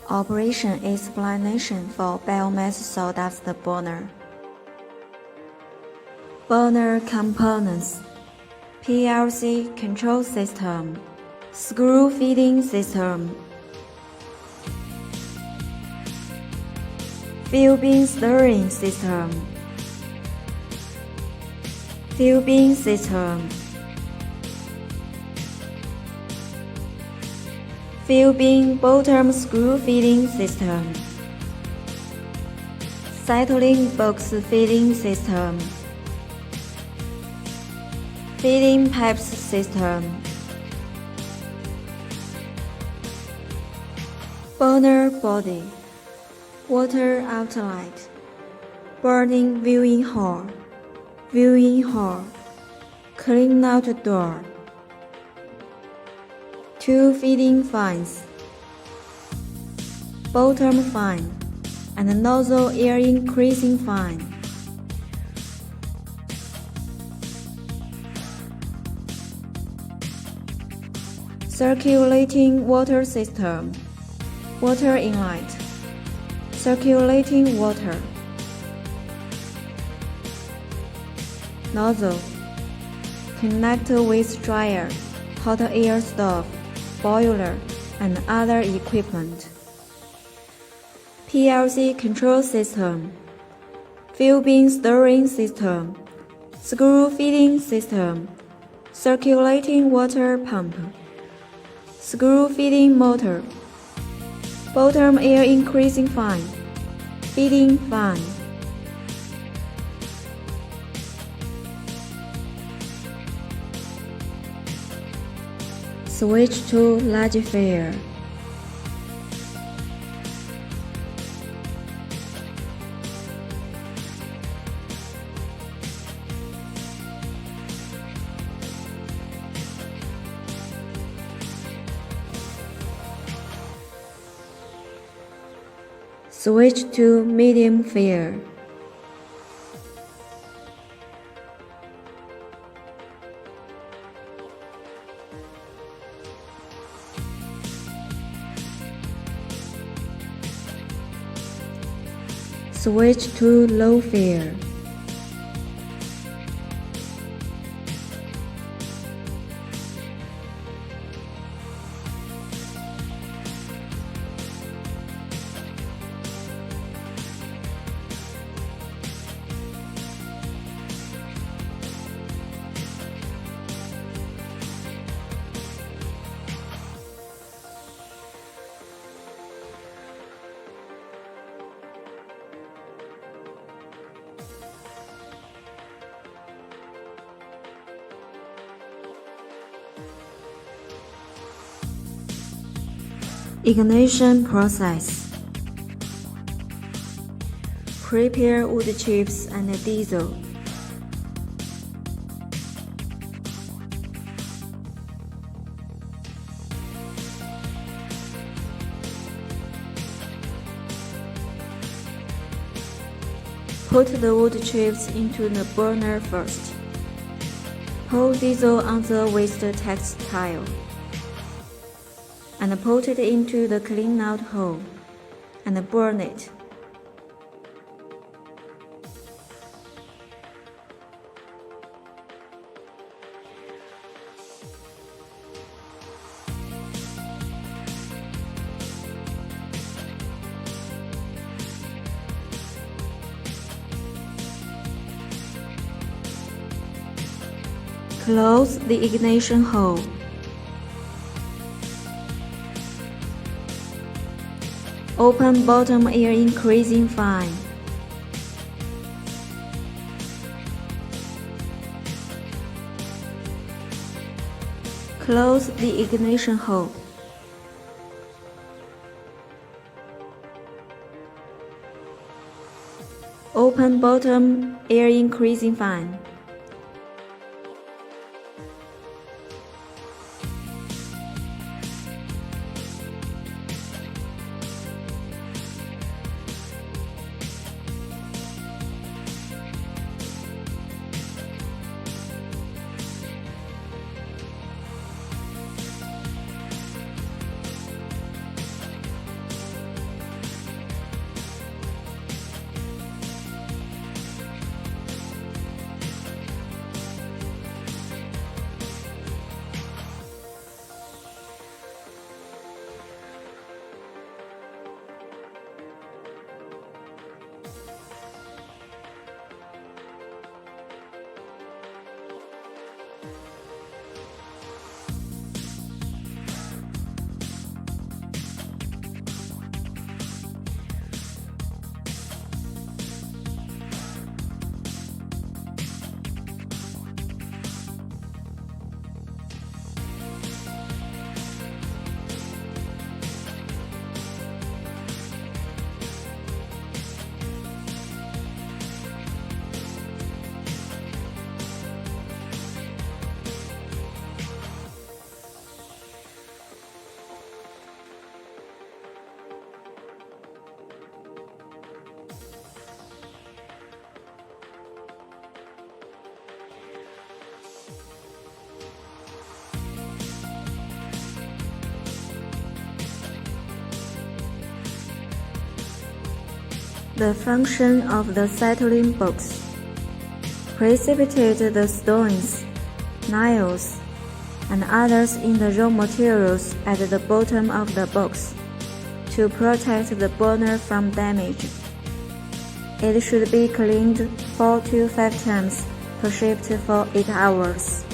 Operation explanation for biomass sawdust burner. Burner components: PLC control system, screw feeding system, fuel bin stirring system, fuel bin system, fuel bin bottom screw feeding system, settling box feeding system, feeding pipes system, burner body, water outlet, burning viewing hole, clean out door, 2 feeding fans, bottom fan, and nozzle air increasing fan. Circulating water system, water inlet, circulating water, nozzle, connector with dryer, hot air stove, boiler, and other equipment. PLC control system, fuel bin stirring system, screw feeding system, circulating water pump, screw feeding motor, bottom air increasing fan, feeding fan. Switch to large fair. Switch to medium fair. Switch to low fair. Ignition process. Prepare wood chips and diesel. Put the wood chips into the burner first. Pour diesel on the waste textile and put it into the clean out hole and burn it. Close the ignition hole. Open bottom air increasing fan. Close the ignition hole. Open bottom air increasing fan. The function of the settling box. Precipitate the stones, nails, and others in the raw materials at the bottom of the box to protect the burner from damage. It should be cleaned 4 to 5 times per shift for 8 hours.